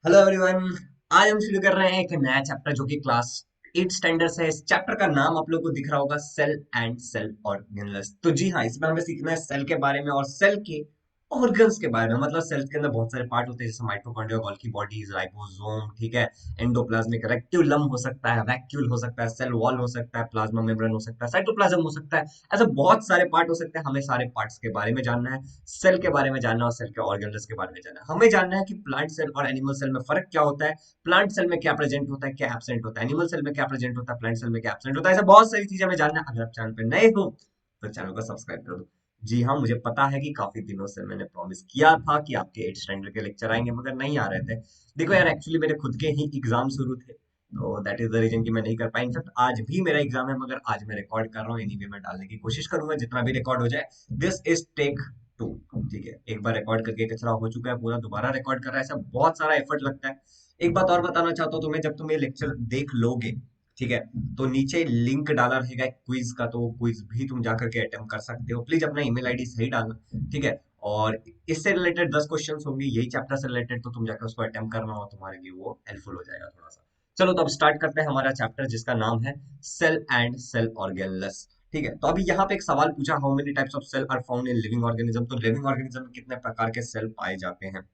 Hello everyone. आज हम शुरू कर रहे हैं एक नया चैप्टर जो कि क्लास 8 स्टैंडर्ड से है। इस चैप्टर का नाम आप लोग को दिख रहा होगा, सेल एंड सेल ऑर्गेनल्स। तो जी हाँ, इसमें हमें सीखना है सेल के बारे में और सेल के ऑर्गन्स के बारे में। मतलब सेल के अंदर बहुत सारे पार्ट होते हैं, जैसे माइटोकॉन्ड्रिया, गोल्गी बॉडीज, राइबोसोम, ठीक है, एंडोप्लाज्मिक रेक्टिकुलम हो सकता है, वैक्यूल हो सकता है, सेल वॉल हो सकता है, प्लाज्मा मेम्ब्रेन हो सकता है, साइटोप्लाज्म हो सकता है। ऐसे बहुत सारे पार्ट हो सकते हैं। हमें सारे पार्ट्स के बारे में जानना है, सेल के बारे में जानना है और सेल के ऑर्गेनल्स के बारे में जानना है। हमें जानना है कि प्लांट सेल और एनिमल सेल में फर्क क्या होता है, प्लांट सेल में क्या प्रेजेंट होता है, क्या एब्सेंट होता है, एनिमल सेल में क्या प्रेजेंट होता है, प्लांट सेल में क्या एब्सेंट होता है। ऐसे बहुत सारी चीजें हमें जानना है। अगर आप चैनल पर नए हो तो चैनल को सब्सक्राइब कर दो। जी हाँ, मुझे पता है कि काफी दिनों से मैंने प्रॉमिस किया था कि आपके 8 स्टैंडर्ड के लेक्चर आएंगे, मगर नहीं आ रहे थे। देखो यार, एक्चुअली मेरे खुद के ही एग्जाम शुरू थे, तो दैट इज द रीजन कि मैं नहीं कर पाया। इनफैक्ट आज भी मेरा एग्जाम है, मगर आज मैं रिकॉर्ड कर रहा हूँ। एनीवे मैं डालने की कोशिश करूंगा जितना भी रिकॉर्ड हो जाए। This is take 2। ठीक है, एक बार रिकॉर्ड करके कचरा हो चुका है, पूरा दोबारा रिकॉर्ड कर रहा है। ऐसा बहुत सारा एफर्ट लगता है। एक बात और बताना चाहता हूँ तुम्हें, जब तुम ये लेक्चर देख लोगे, ठीक है, तो नीचे लिंक डाला रहेगा एक क्विज का, तो वो क्विज भी तुम जाकर के अटेम्प्ट कर सकते हो। प्लीज अपना ईमेल आईडी सही डालना, ठीक है। और इससे रिलेटेड 10 क्वेश्चंस होंगे, यही चैप्टर से रिलेटेड, तो तुम जाकर उसको अटेम्प्ट करना हो, तुम्हारे लिए वो हेल्पफुल हो जाएगा थोड़ा सा। चलो तो अब स्टार्ट करते हैं हमारा चैप्टर, जिसका नाम है सेल एंड सेल ऑर्गेनल्स। ठीक है, तो अभी यहाँ पे एक सवाल पूछा, how many types of cell are found in living organism. तो लिविंग ऑर्गेनिज्म में कितने प्रकार के सेल पाए जाते हैं।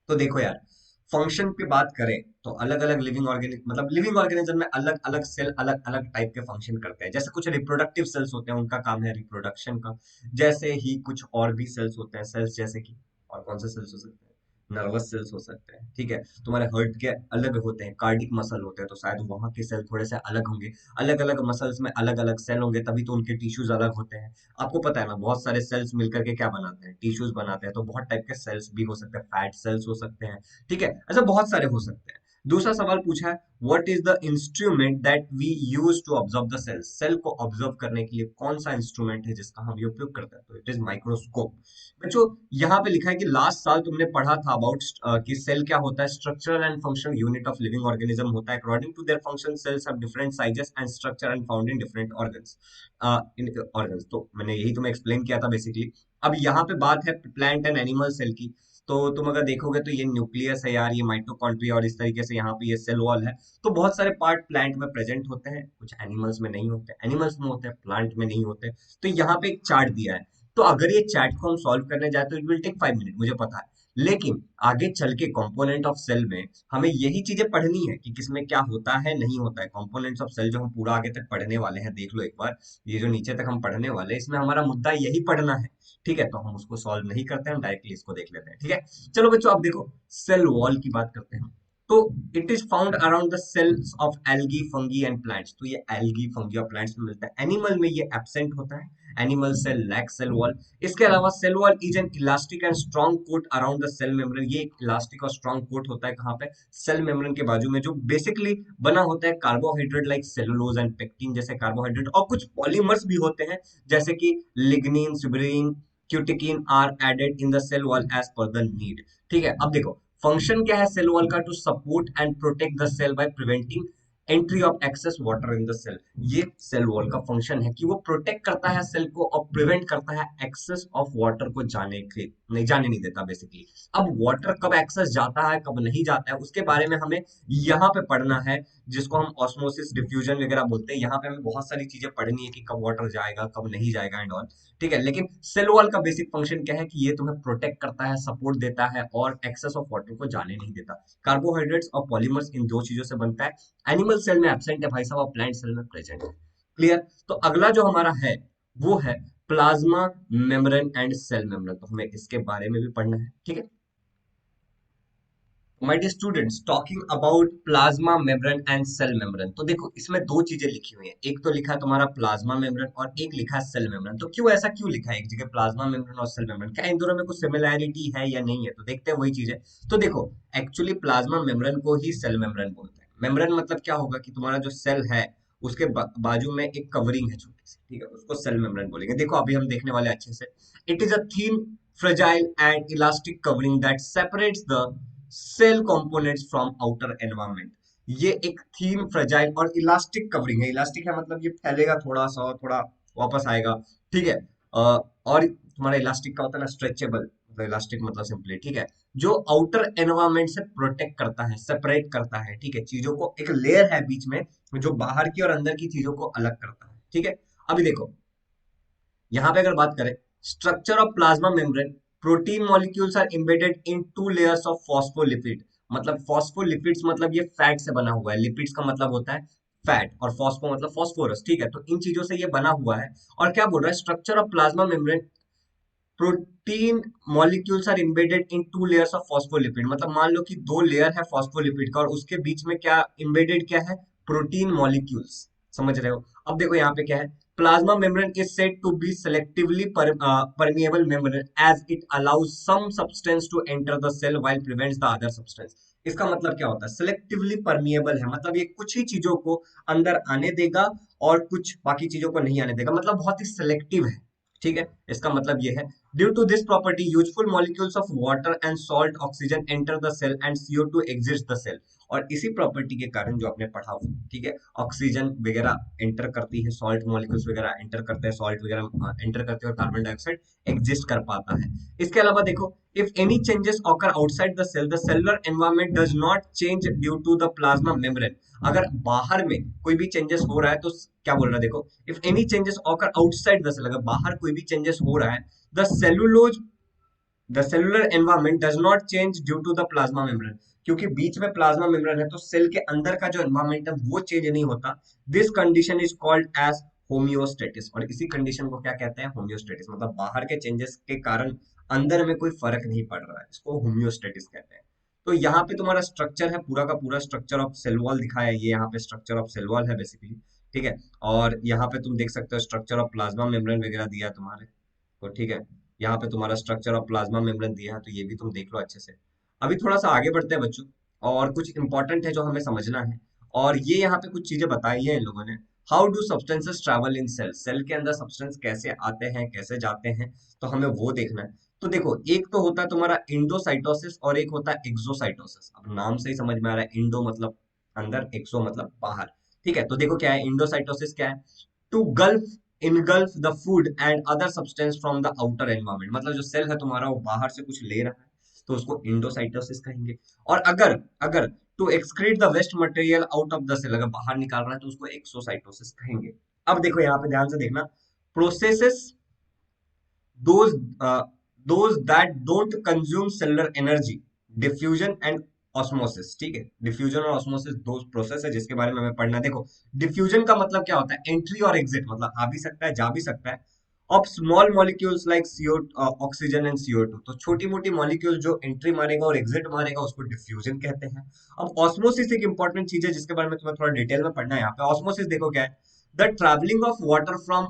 तो देखो यार, फंक्शन पे बात करें तो अलग अलग लिविंग ऑर्गेनिज्म, मतलब लिविंग ऑर्गेनिज्म में अलग अलग सेल अलग अलग टाइप के फंक्शन करते हैं। जैसे कुछ रिप्रोडक्टिव सेल्स होते हैं, उनका काम है रिप्रोडक्शन का। जैसे ही कुछ और भी सेल्स होते हैं, सेल्स जैसे कि, और कौन से सेल्स हो सकते हैं, नर्वस सेल्स हो सकते हैं, ठीक है। तुम्हारे हार्ट के अलग होते हैं, कार्डिक मसल होते हैं, तो शायद वहां के सेल थोड़े से अलग होंगे। अलग अलग मसल्स में अलग अलग सेल होंगे, तभी तो उनके टिश्यूज अलग होते हैं। आपको पता है ना, बहुत सारे सेल्स मिलकर के क्या बनाते हैं, टिश्यूज बनाते हैं। तो बहुत टाइप के सेल्स भी हो सकते हैं, फैट सेल्स हो सकते हैं, ठीक है। ऐसे बहुत सारे हो सकते हैं। दूसरा सवाल पूछा है, what is the instrument that we use to observe the cell. Cell को ऑब्जर्व करने के लिए कौन सा इंस्ट्रूमेंट है जिसका हम ये उपयोग करते हैं। तो इट इज माइक्रोस्कोप। बच्चों, यहाँ पे लिखा है कि लास्ट साल तुमने पढ़ा था अबाउट कि सेल क्या होता है, structural and functional unit of living organism होता है। According to their function, cells have different sizes and structure and found in different organs. In organs, तो मैंने यही तुम्हें एक्सप्लेन किया था बेसिकली। अब यहाँ पे बात है प्लांट एंड एनिमल सेल की। तो तुम अगर देखोगे तो ये न्यूक्लियस है यार, ये माइटोकॉन्ड्रिया, और इस तरीके से यहाँ पे ये सेल वॉल है। तो बहुत सारे पार्ट प्लांट में प्रेजेंट होते हैं, कुछ एनिमल्स में नहीं होते, एनिमल्स में होते हैं, प्लांट में नहीं होते। तो यहाँ पे एक चार्ट दिया है। तो अगर ये चार्ट को हम सॉल्व करने जाए तो इट विल टेक 5 मिनट, मुझे पता है। लेकिन आगे चल के कंपोनेंट ऑफ सेल में हमें यही चीजें पढ़नी है कि किसमें क्या होता है, नहीं होता है। कंपोनेंट्स ऑफ सेल जो हम पूरा आगे तक पढ़ने वाले हैं, देख लो एक बार। ये जो नीचे तक हम पढ़ने वाले हैं, इसमें हमारा मुद्दा यही पढ़ना है, ठीक है। तो हम उसको सॉल्व नहीं करते हैं, हम डायरेक्टली इसको देख लेते हैं, ठीक है। चलो बच्चों, अब देखो सेल वॉल की बात करते हैं। तो it is found around the cells of algae, fungi and plants. तो ये एल्गी, फंगी और प्लांट्स में मिलता है। एनिमल में ये एब्सेंट होता है, animal cell lack cell wall. इसके अलावा cell wall is an elastic and strong coat around the cell membrane. ये एक इलास्टिक और स्ट्रॉन्ग कोट होता है कहाँ पे, सेल मेम्ब्रेन के बाजू में, जो बेसिकली बना होता है carbohydrate like cellulose and pectin जैसे कार्बोहाइड्रेट, और कुछ पॉलीमर्स भी होते हैं, जैसे कि lignin, suberin, cutin are added in the cell wall as per the need. ठीक है, अब देखो फंक्शन क्या है सेल वॉल का, to support and protect the cell by preventing entry of excess water in the cell. ये cell wall का function है कि वो प्रोटेक्ट करता है सेल को और प्रिवेंट करता है एक्सेस ऑफ वाटर को जाने नहीं देता बेसिकली। अब वाटर कब एक्सेस जाता है, कब नहीं जाता है, उसके बारे में हमें यहाँ पे पढ़ना है, जिसको हम ऑस्मोसिस, डिफ्यूजन वगैरह बोलते हैं। यहाँ पे हमें बहुत सारी चीजें पढ़नी है कि कब वाटर जाएगा, कब नहीं जाएगा एंड ऑल, ठीक है। लेकिन सेल वॉल का बेसिक फंक्शन क्या है कि ये तुम्हें प्रोटेक्ट करता है, सपोर्ट देता है और एक्सेस ऑफ वाटर को जाने नहीं देता। कार्बोहाइड्रेट्स और पॉलीमर्स इन दो चीजों से बनता है। एनिमल सेल में एब्सेंट है भाई साहब, और प्लांट सेल में प्रेजेंट है। क्लियर। तो अगला जो हमारा है वो है plasma membrane and cell membrane. तो हमें इसके बारे में भी पढ़ना है, ठीक है। My dear students, talking about plasma membrane and cell membrane. तो देखो इसमें दो चीजें लिखी हुई हैं, एक तो लिखा है तुम्हारा प्लाज्मा मेम्ब्रेन और एक लिखा है सेल मेम्ब्रेन। तो क्यों ऐसा क्यों लिखा है एक जगह प्लाज्मा मेम्ब्रेन और सेल मेम्ब्रेन, क्या इन दोनों में कुछ सिमिलैरिटी है या नहीं है। तो देखते हैं वही चीज है। तो देखो, एक्चुअली प्लाज्मा मेम्ब्रेन को ही सेल मेम्ब्रेन बोलते हैं। मेम्ब्रेन मतलब क्या होगा कि तुम्हारा जो सेल है उसके बाजू में एक कवरिंग है छोटी सी, ठीक है, उसको सेल मेम्ब्रेन बोलेंगे। देखो अभी हम देखने वाले अच्छे से। It is a thin, fragile and elastic covering that separates the cell components from outer environment. ये एक थीन, फ्रेजाइल और इलास्टिक कवरिंग है। इलास्टिक है मतलब ये फैलेगा थोड़ा सा और थोड़ा वापस आएगा, ठीक है। और तुम्हारा इलास्टिक का होता है ना स्ट्रेचेबल, मतलब इलास्टिक मतलब सिंपली, ठीक है, जो आउटर एनवायरमेंट से प्रोटेक्ट करता है, सेपरेट करता है, ठीक है, चीजों को, एक लेयर है बीच में जो बाहर की और अंदर की चीजों को अलग करता है, ठीक है। अभी देखो यहाँ पे अगर बात करें, structure of plasma membrane, protein molecules are embedded in two layers of phospholipid. मतलब फॉस्फोलिपिड्स मतलब ये फैट से बना हुआ है, लिपिड्स का मतलब होता है फैट, और फॉस्फो मतलब फॉस्फोरस, ठीक है, तो इन चीजों से ये बना हुआ है। और क्या बोल रहा है, structure of plasma membrane, protein molecules are embedded in two layers of phospholipid. मतलब मान लो कि दो लेयर है फॉस्फोलिपिड का और उसके बीच में क्या एम्बेडेड क्या है, प्रोटीन मॉलिक्यूल्स, समझ रहे हो। अब देखो यहाँ पे क्या है, plasma membrane is said to be selectively permeable membrane as it allows some substance to enter the cell while prevents the other substance. इसका मतलब क्या होता है, सिलेक्टिवली परमिएबल है, मतलब ये कुछ ही चीजों को अंदर आने देगा और कुछ बाकी चीजों को नहीं आने देगा, मतलब बहुत ही सिलेक्टिव है, ठीक है, इसका मतलब ये है। Due to this property useful molecules of water and salt oxygen enter the cell and CO2 exit the cell. और इसी प्रॉपर्टी के कारण जो आपने पढ़ा हुआ, ठीक है, ऑक्सीजन वगैरह एंटर करती है, सॉल्ट मॉलिक्यूल्स वगैरह एंटर करते हैं, सॉल्ट वगैरह एंटर करते हैं, और कार्बन डाइऑक्साइड एग्जिस्ट कर पाता है। इसके अलावा देखो, if any changes occur outside the cell, the cellular environment does not change due to the plasma membrane। अगर बाहर में कोई भी चेंजेस हो रहा है तो क्या बोल रहा है, देखो, if any changes occur outside the cell, अगर बाहर कोई भी चेंजेस हो रहा है, the cellulose the cellular environment does not change due to the plasma membrane. क्योंकि बीच में प्लाज्मा मेम्ब्रेन है तो सेल के अंदर का जो एनवायरमेंट है वो चेंज नहीं होता। This condition is called as homeostasis, और इसी कंडीशन को क्या कहते हैं, होम्योस्टेटिस। मतलब बाहर के चेंजेस के कारण अंदर में कोई फर्क नहीं पड़ रहा है, इसको होम्योस्टेटिस कहते हैं। तो यहाँ पे तुम्हारा स्ट्रक्चर है, पूरा का पूरा स्ट्रक्चर ऑफ सेल वॉल दिखाया है, ये यहाँ पे स्ट्रक्चर ऑफ सेल वॉल है बेसिकली, ठीक है। और यहाँ पे तुम देख सकते हो स्ट्रक्चर ऑफ प्लाज्मा मेम्ब्रेन वगैरह दिया है तुम्हारे को, ठीक है। यहाँ पे तुम्हारा स्ट्रक्चर ऑफ प्लाज्मा मेम्ब्रेन दिया है, तो ये भी तुम देख लो अच्छे से। अभी थोड़ा सा आगे बढ़ते हैं बच्चों, और कुछ इंपॉर्टेंट है जो हमें समझना है। और ये यहाँ पे कुछ चीजें बताई है इन लोगों ने। How do substances travel in cell, cell के अंदर सब्सटेंस कैसे आते हैं कैसे जाते हैं, तो हमें वो देखना है। तो देखो, एक तो होता है तुम्हारा इंडोसाइटोसिस और एक होता है एक्सोसाइटोसिस। अब नाम से ही समझ में आ रहा है, इंडो मतलब अंदर, एक्सो मतलब बाहर, ठीक है। तो देखो क्या है इंडोसाइटोसिस, क्या है, to gulf engulf the food and other substance from the outer environment. मतलब जो सेल है तुम्हारा वो बाहर से कुछ ले रहा है तो उसको इंडोसाइटोसिस कहेंगे। और अगर अगर to excrete the waste material out of the cell, अगर बाहर निकाल रहा है तो उसको एक्सोसाइटोसिस कहेंगे। अब देखो यहाँ पे ध्यान से देखना, processes those those that don't consume cellular energy, diffusion and osmosis, ठीक है। डिफ्यूजन और ऑस्मोसिस दो प्रोसेस है जिसके बारे में हमें पढ़ना है। देखो, डिफ्यूजन का मतलब क्या होता है, एंट्री और एग्जिट, मतलब आ भी सकता है जा भी सकता है, of small molecules like CO oxygen and CO2। तो छोटी मोटी मॉलिक्यूल जो एंट्री मारेगा और एग्जिट मारेगा उसको डिफ्यूजन कहते हैं। अब ऑस्मोसिस एक इंपॉर्टेंट चीज है जिसके बारे में तुम्हें थोड़ा डिटेल में पढ़ना है। यहाँ पे ऑस्मोसिस देखो क्या है, the travelling of water from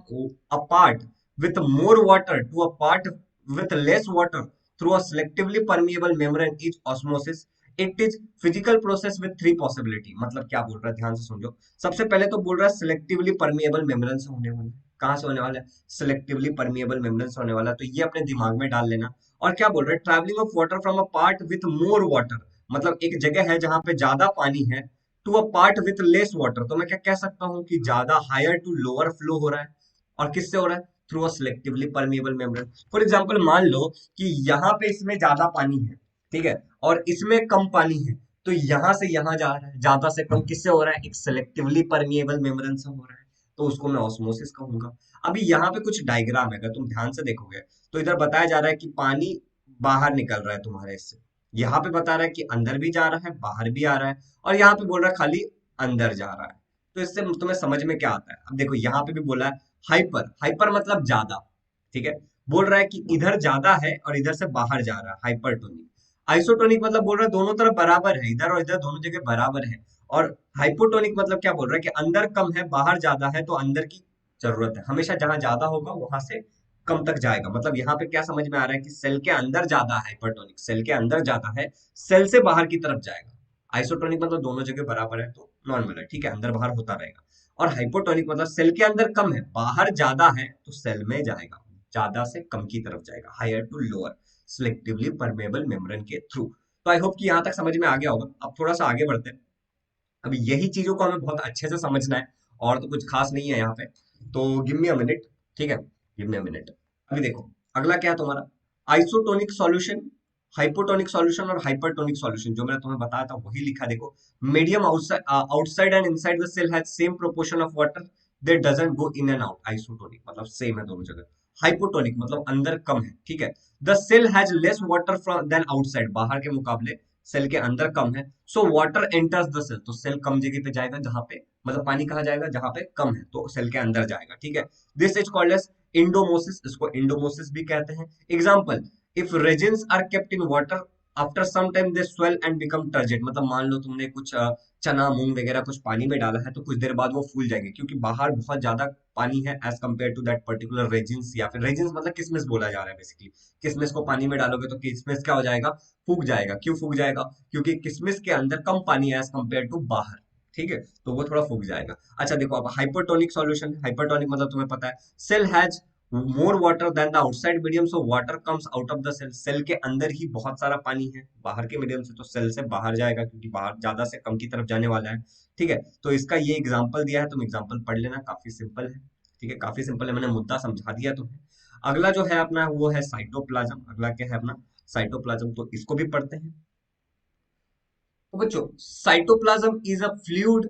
a part with more water to a part with less water through a selectively permeable membrane is osmosis। It is physical process with three possibility। मतलब क्या बोल रहा है, ध्यान से समझो। सबसे पहले तो बोल रहा है selectively permeable membrane से होने वाला है। कहाँ से होने वाला है, selectively permeable membrane से होने वाला है, तो ये अपने दिमाग में डाल लेना। और क्या बोल रहा है, traveling of water from a part with more water, मतलब एक जगह है जहां पे ज्यादा पानी है, to a part with less water, तो मैं क्या कह सकता हूँ कि ज्यादा हायर टू लोअर फ्लो हो रहा है। और किससे हो रहा है, through a selectively permeable membrane. For example मान लो कि यहाँ पे इसमें ज्यादा पानी है, ठीक है, और इसमें कम पानी है, तो यहाँ से यहाँ जा रहा है, ज्यादा से कम किससे हो रहा है, एक सिलेक्टिवली परमिएबल मेम्ब्रेन से हो रहा है, तो उसको मैं ऑस्मोसिस कहूंगा। अभी यहाँ पे कुछ डायग्राम है, अगर तुम ध्यान से देखोगे तो इधर बताया जा रहा है कि पानी बाहर निकल रहा है तुम्हारे इससे, यहाँ पे बता रहा है कि अंदर भी जा रहा है बाहर भी आ रहा है, और यहाँ पे बोल रहा है खाली अंदर जा रहा है। तो इससे तुम्हें समझ में क्या आता है, अब देखो यहाँ पे भी बोला है हाइपर, हाइपर मतलब ज्यादा, ठीक है, बोल रहा है कि इधर ज्यादा है और इधर से बाहर जा रहा है, हाइपरटोनिक। आइसोटोनिक मतलब बोल रहा है दोनों तरफ बराबर है, इधर और इधर दोनों जगह बराबर है। और हाइपोटोनिक मतलब क्या बोल रहा है कि अंदर कम है बाहर ज्यादा है, तो अंदर की जरूरत है, हमेशा जहां ज्यादा होगा वहां से कम तक जाएगा। मतलब यहाँ पे क्या समझ में आ रहा है कि सेल के अंदर ज्यादा है, हाइपरटोनिक सेल के अंदर ज्यादा है, सेल से बाहर की तरफ जाएगा। आइसोटोनिक मतलब दोनों जगह बराबर है तो नॉर्मल है, ठीक है, अंदर बाहर होता रहेगा। और हाइपोटोनिक मतलब सेल के अंदर कम है बाहर ज्यादा है, तो सेल में जाएगा, ज्यादा से कम की तरफ जाएगा, higher to lower, selectively permeable membrane के थ्रू। तो आई होप कि यहां तक समझ में आ गया होगा। अब थोड़ा सा आगे बढ़ते हैं, अभी यही चीजों को हमें बहुत अच्छे से समझना है, और तो कुछ खास नहीं है यहाँ पे। तो गिव मी अ मिनट, ठीक है, गिव मी अ मिनट। अभी देखो अगला क्या है तुम्हारा, आइसोटोनिक सॉल्यूशन, हाइपोटोनिक सॉल्यूशन और हाइपरटोनिक सॉल्यूशन, जो मैंने तुम्हें बताया था वही लिखा देखो। Medium outside outside and inside the cell has same proportion of water, they doesn't go in and out. Isotonic मतलब सेम है दोनों जगह। हाइपोटोनिक मतलब अंदर कम है, ठीक है। The cell has less water from than outside, बाहर के मुकाबले सेल के अंदर कम है। So water enters the cell, तो सेल कम जगह पे जाएगा जहां पे, मतलब पानी कहाँ जाएगा, जहां पे कम है, तो सेल के अंदर जाएगा, ठीक है। This is called as endosmosis, इसको इंडोमोसिस भी कहते हैं। Example, if raisins are kept in water after some time they swell and become turgid, मतलब मान लो तुमने कुछ चना मूंग वगैरह कुछ पानी में डाला है, तो कुछ देर बाद वो फूल जाएंगे, क्योंकि बाहर बहुत ज्यादा पानी है as compare to that particular regions, या फिर रेजिन्स मतलब किसमिस बोला जा रहा है बेसिकली। किसमिस को पानी में डालोगे तो किसमिस क्या हो जाएगा, फूक जाएगा। क्यों फूक जाएगा, क्योंकि किसमिस के अंदर कम पानी है एज कम्पेयर टू बाहर, ठीक है, तो वो थोड़ा फूक जाएगा। अच्छा देखो, अब हाइपरटोनिक सॉल्यूशन, हाइपरटोनिक मतलब तुम्हें पता है, cell has more water than the outside medium, so water comes out of the cell, cell के अंदर ही बहुत सारा पानी है, बाहर के मीडियम से तो सेल से बाहर जाएगा, क्योंकि बाहर ज्यादा से कम की तरफ जाने वाला है, ठीक है। तो इसका ये एग्जांपल दिया है, तुम एग्जांपल पढ़ लेना, काफी सिंपल है, ठीक है, काफी सिंपल है, मैंने मुद्दा समझा दिया तुम्हें। अगला जो है अपना वो है साइटोप्लाज्म, अगला क्या है अपना साइटोप्लाज्म, तो इसको भी पढ़ते हैं। तो बच्चों, cytoplasm is a fluid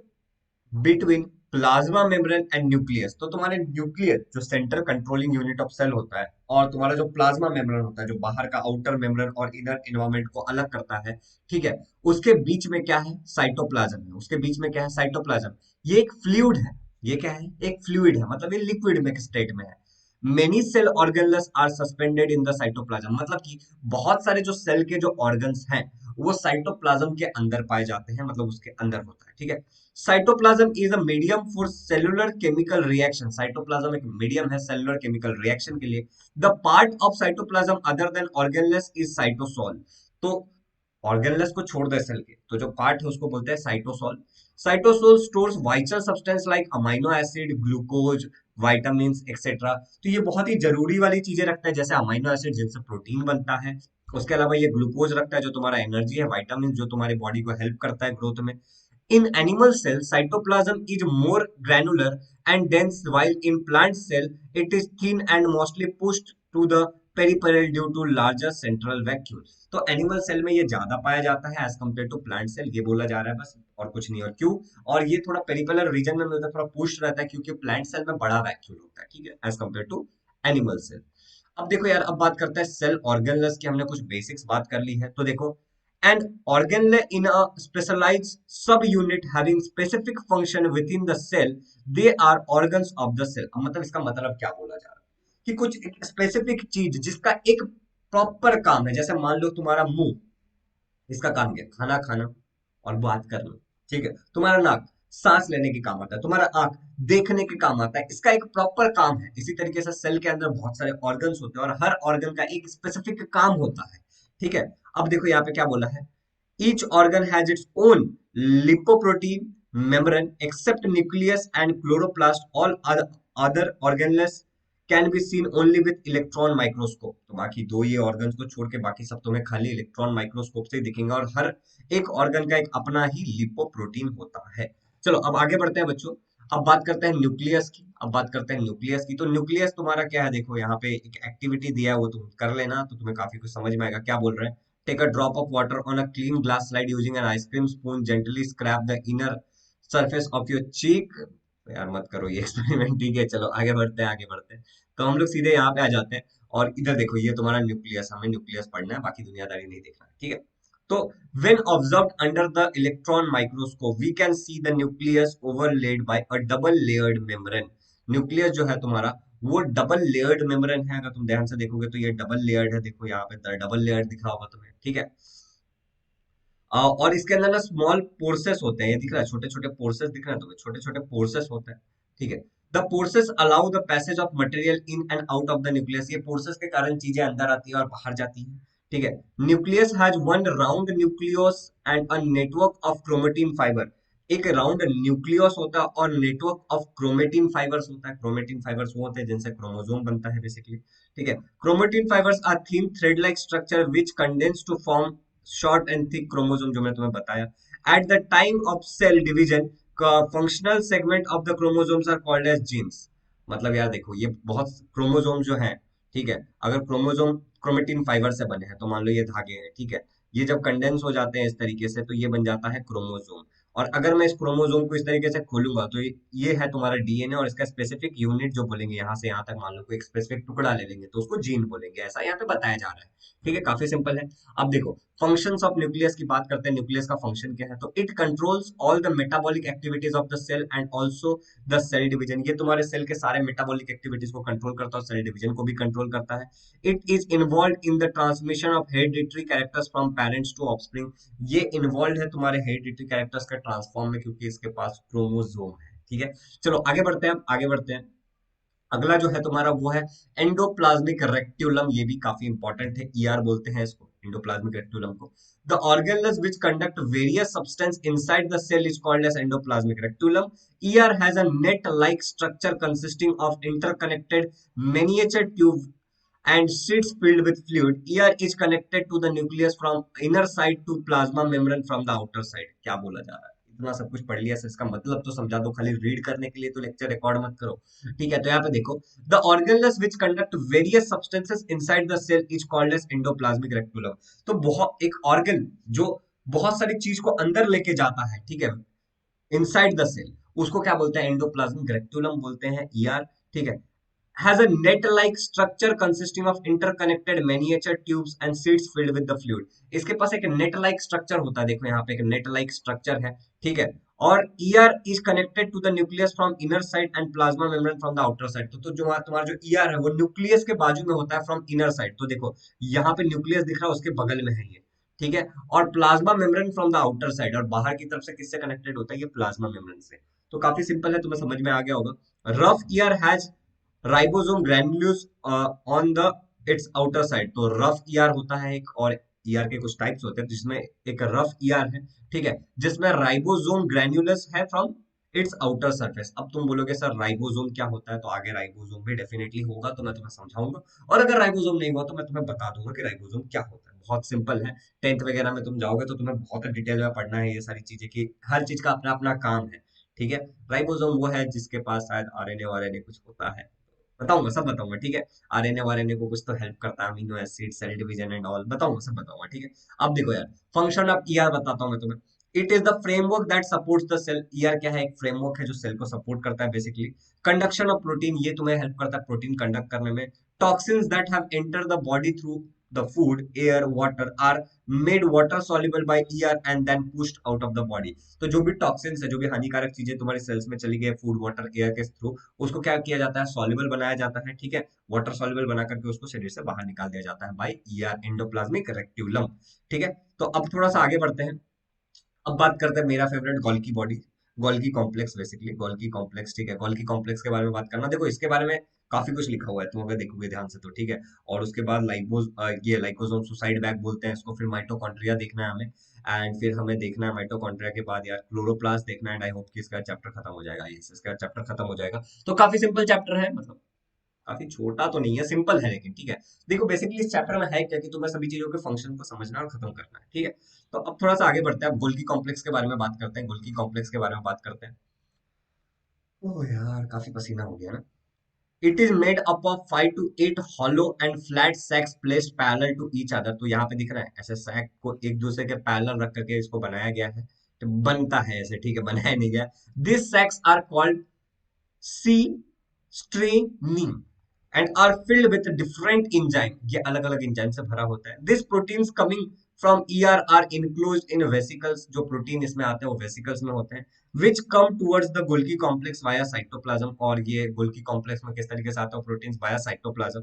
between plasma membrane and nucleus, तो तुम्हारे न्यूक्लियस जो centre controlling unit of cell होता है, और तुम्हारा जो प्लाज्मा मेम्ब्रेन होता है, जो बाहर का आउटर मेम्ब्रेन और इनर एनवायरनमेंट को अलग करता है, ठीक है, उसके बीच में क्या है, साइटोप्लाज्म है, उसके बीच में क्या है, साइटोप्लाज्म। ये एक फ्लूइड है, ये क्या है, एक फ्लूइड है, मतलब ये लिक्विड में स्टेट में है। Many cell organelles are suspended in the cytoplasm, मतलब कि बहुत सारे जो सेल के जो ऑर्गन्स हैं वो साइटोप्लाज्म के अंदर पाए जाते हैं, मतलब उसके अंदर होता है, ठीक है। Cytoplasm is a medium for cellular chemical reaction, cytoplasm एक मीडियम है सेलुलर केमिकल रिएक्शन के लिए। The part of cytoplasm other than organelles is cytosol, तो ऑर्गेनलेस को छोड़ दे सेल के, तो जो पार्ट है उसको बोलते हैं cytosol. Cytosol stores vital substance like amino acid, glucose, vitamin etcetera, तो ये बहुत ही जरूरी वाली चीजें रखता है, जैसे अमाइनो एसिड जिनसे प्रोटीन बनता है, उसके अलावा ये ग्लूकोज रखता है जो तुम्हारा एनर्जी है, विटामिन जो तुम्हारी बॉडी को हेल्प करता है ग्रोथ में। In animal cell, cytoplasm is more granular and dense, while in plant cell, it is thin and mostly pushed to the peripheral due to larger central vacuole. तो animal cell में ये ज्यादा पाया जाता है as compare to plant cell, ये बोला जा रहा है बस, और कुछ नहीं। और क्यों, और ये थोड़ा पेरिफेरल रीजन में मिलता है, थोड़ा पुश रहता है, क्योंकि प्लांट सेल में बड़ा वैक्यूल होता है, ठीक है, as compare to animal cell. अब देखो यार, अब बात करते हैं सेल ऑर्गेनल्स की, हमने कुछ बेसिक्स बात कर ली है, तो देखो, an organelle in a specialized subunit having specific function within the cell, they are organs of the cell। अब मतलब इसका मतलब क्या बोला जा रहा है कि कुछ एक स्पेसिफिक चीज जिसका एक प्रॉपर काम है, जैसे मान लो तुम्हारा मुंह, इसका काम क्या है, खाना खाना और बात करना, ठीक है। तुम्हारा नाक सांस लेने के काम आता है, तुम्हारा आंख देखने के काम आता है, इसका एक प्रॉपर काम है। इसी तरीके से सेल के अंदर बहुत सारे ऑर्गन्स होते हैं और हर ऑर्गन का एक स्पेसिफिक काम होता है, ठीक है। अब देखो यहाँ पे क्या बोला है, each organ has its own lipoprotein membrane except nucleus and chloroplast, all other organelles can be seen only with electron microscope, तो बाकी दो ये ऑर्गन्स को छोड़ के बाकी सब तुम्हें खाली इलेक्ट्रॉन माइक्रोस्कोप से ही दिखेंगे, और हर एक ऑर्गन का एक अपना ही लिपोप्रोटीन होता है। चलो अब आगे बढ़ते हैं बच्चों। अब बात करते हैं न्यूक्लियस की, अब बात करते हैं न्यूक्लियस की। तो न्यूक्लियस तुम्हारा क्या है, देखो यहाँ पे एक एक्टिविटी दिया है, वो तुम कर लेना तो तुम्हें काफी कुछ समझ में आएगा। क्या बोल रहे हैं, take a drop of water on a clean glass slide using an ice cream spoon, gently scrape the inner surface of your cheek. यार मत करो ये एक्सपेरिमेंट, ठीक है, चलो आगे बढ़ते हैं, आगे बढ़ते हैं। तो हम लोग सीधे यहाँ पे आ जाते हैं, और इधर देखो ये तुम्हारा न्यूक्लियस, हमें न्यूक्लियस पढ़ना है, बाकी दुनियादारी नहीं देखना है, ठीक है। तो when observed under the electron microscope we can see the nucleus overlaid by a double layered membrane। Nucleus जो है तुम्हारा वो डबल लेयर्ड मेम्ब्रेन है, अगर तुम ध्यान से देखोगे तो ये डबल लेयर्ड है, देखो यहाँ पे डबल लेयर्ड दिखा होगा तुम्हें, ठीक है। और इसके अंदर ना स्मॉल पोर्सेस होते हैं, ये दिख रहा है, छोटे छोटे पोर्सेस दिख रहे हैं तुम्हें, छोटे छोटे पोर्सेस होते हैं, ठीक है। The processes allow the passage of material in and out of the nucleus, ये पोर्सेस के कारण चीजें अंदर आती है और बाहर जाती हैं, ठीक है। Nucleus has one round nucleus and a network of chromatin fibre, एक राउंड न्यूक्लियस होता है और नेटवर्क ऑफ क्रोमेटिन फाइबर्स होता है। क्रोमेटिन फाइबर्स वो होते हैं जिनसे क्रोमोसोम बनता है बेसिकली, ठीक है। Chromatin fibres are thin thread like structure which condense to form short and thick chromosome, जो मैं तुम्हें बताया। At the time of cell division functional segment of the chromosomes are called as genes, मतलब यार देखो ये बहुत क्रोमोसोम जो है, ठीक है। अगर क्रोमोसोम क्रोमेटिन फाइबर से बने हैं, तो मान लो ये धागे हैं, ठीक है, ये जब कंडेंस हो जाते हैं इस तरीके से, तो ये बन जाता है क्रोमोसोम। और अगर मैं इस क्रोमोसोम को इस तरीके से खोलूंगा, तो ये है तुम्हारा डीएनए, और इसका स्पेसिफिक यूनिट जो बोलेंगे यहाँ से यहाँ तक, मान लो कोई एक स्पेसिफिक टुकड़ा ले लेंगे तो उसको जीन बोलेंगे, ऐसा यहाँ पे बताया जा रहा है। ठीक है, काफी सिंपल है। अब देखो, फंक्शंस ऑफ न्यूक्लियस की बात करते हैं। न्यूक्लियस का फंक्शन क्या है? तो it controls all the metabolic activities of the cell and also the cell division. ये तुम्हारे सेल के सारे मेटाबॉलिक एक्टिविटीज को कंट्रोल करता है और सेल डिवीजन को भी कंट्रोल करता है। It is involve in the transmission of hereditary characters from parents to offspring. ये इन्वॉल्व है तुम्हारे हेरिडिटरी कैरेक्टर्स के ट्रांसफॉर्म में, क्योंकि इसके पास क्रोमोसोम है। ठीक है, चलो आगे बढ़ते हैं, आगे बढ़ते हैं। अगला जो है तुम्हारा वो है एंडोप्लाज्मिक रेक्टिकुलम। ये भी काफी इंपॉर्टेंट है, ईआर बोलते हैं इसको, एंडोप्लाज्मिक रेक्टिकुलम को। The organelles which conduct various substance inside the cell is called as endoplasmic reticulum. ER has a net like structure consisting of interconnected miniature tube and sheets filled with fluid. Ear is connected to the nucleus from inner side to plasma membrane from the outer side. क्या बोला जा रहा है? इतना सब कुछ पढ़ लिया, इसका मतलब तो समझा दो, खाली रीड करने के लिए तो लेक्चर रिकॉर्ड मत करो। ठीक है, तो यहाँ पे देखो, the organelles which conduct various substances inside the cell is called as endoplasmic reticulum. तो बहुत एक ऑर्गन जो बहुत सारी चीज को अंदर लेके जाता है, ठीक है, इनसाइड द सेल, उसको क्या बोलते हैं? एंडोप्लाज्मिक रेक्टिकुलम बोलते हैं, ईआर। ठीक है, has a net-like structure consisting of interconnected miniature tubes and seats filled with the fluid. इसके पास एक net-like structure होता है, देखो यहाँ पे एक net-like structure है, ठीक है। और ER is connected to the nucleus from inner side and plasma membrane from the outer side। तो जो तुम्हारा जो ER है वो न्यूक्लियस के बाजू में होता है फ्रॉम इनर साइड। तो देखो यहाँ पे न्यूक्लियस दिख रहा है, उसके बगल में है ये, ठीक है। और plasma membrane from the outer side, और बाहर की तरफ से किससे कनेक्टेड होता है? ये प्लाज्मा मेम्ब्रेन से। तो काफी सिंपल है, तुम्हें समझ में आ गया होगा। Rough year has ribosome ग्रैन्युल्स on the it's outer side. तो रफ ईआर होता है एक, और ईआर के कुछ टाइप्स होते हैं, जिसमें एक रफ ईआर है, ठीक है, जिसमें राइबोसोम ग्रैन्युलस है फ्रॉम इट्स आउटर सरफेस। अब तुम बोलोगे सर राइबोसोम क्या होता है, तो आगे राइबोसोम भी डेफिनेटली होगा, तो मैं तुम्हें समझाऊंगा। और अगर राइबोसोम नहीं हुआ तो मैं तुम्हें बता दूंगा कि राइबोसोम क्या होता है। बहुत सिंपल है, टेंथ वगैरह में तुम जाओगे तो तुम्हें बहुत डिटेल में पढ़ना है ये सारी चीजें, कि हर चीज का अपना अपना काम है। ठीक है, राइबोसोम वो है जिसके पास शायद आरएनए वारएनए कुछ होता है, बताऊंगा, सब बताऊंगा, ठीक है। आरएनए वारएनए को कुछ तो हेल्प करता है, amino acid, cell division and all, बताऊंगा, सब बताऊंगा, ठीक है। अब देखो यार, फंक्शन ऑफ ईआर बताता हूं मैं तुम्हें। It is the framework that supports the cell. ER क्या है? एक फ्रेमवर्क है जो सेल को सपोर्ट करता है बेसिकली। कंडक्शन ऑफ प्रोटीन, ये तुम्हें हेल्प करता है प्रोटीन कंडक्ट करने में। Toxins that have enter the body through the food, air, water are made water soluble by ER and then pushed out of the body। तो जो भी toxins है, जो भी हानिकारक चीजें तुम्हारे सेल्स में चली गई फूड वाटर एयर के थ्रू, उसको क्या किया जाता है? सॉल्युबल बनाया जाता है, ठीक है, वाटर सॉल्युबल बना करके उसको शरीर से बाहर निकाल दिया जाता है बाय ईआर, एंडोप्लाज्मिक रेक्टिकुलम। ठीक है, तो अब थोड़ा सा आगे बढ़ते हैं। अब बात करते हैं मेरा favourite, Golgi body, Golgi complex, basically Golgi complex. ठीक है, गोल्गी कॉम्प्लेक्स के बारे में बात करना। देखो इसके बारे में काफी कुछ लिखा हुआ है, तुम अगर देखोगे ध्यान से तो, ठीक है। और उसके बाद लाइकोज, ये लाइकोसोम सुसाइड बैग बोलते हैं इसको। फिर माइटोकॉन्ड्रिया देखना है हमें, एंड फिर हमें देखना है माइटोकॉन्ड्रिया के बाद यार क्लोरोप्लास्ट देखना है। आई होप कि इसका चैप्टर खत्म हो जाएगा, ये इसका चैप्टर खत्म हो जाएगा। तो काफी सिंपल चैप्टर है, मतलब काफी छोटा तो नहीं है, सिंपल है लेकिन, ठीक है। देखो बेसिकली इस चैप्टर में है क्या, कि तुम्हें सभी चीजों के फंक्शन को समझना और खत्म करना है, ठीक है। तो अब थोड़ा सा आगे बढ़ते हैं, अब गोल्गी कॉम्प्लेक्स के बारे में बात करते हैं, गोल्गी कॉम्प्लेक्स के बारे में बात करते हैं। ओह यार, काफी पसीना हो गया ना। It is made up of 5 to 8 hollow and flat sacs placed parallel to each other। तो यहाँ पे दिख रहा है ऐसे सैक को एक दूसरे के पैरेलल रख करके इसको बनाया गया है, तो बनता है ऐसे, ठीक है, बनाया नहीं गया। This sacs are called cisternae and are filled with different enzyme. ये अलग अलग इंजाइम से भरा होता है। This proteins coming from ER are enclosed in vesicles. जो प्रोटीन इसमें आते हैं वो वेसिकल्स में होते हैं, which come towards the Golgi complex via cytoplasm. और ये गोल्गी कॉम्प्लेक्स में किस तरीके से आता है? Proteins via cytoplasm.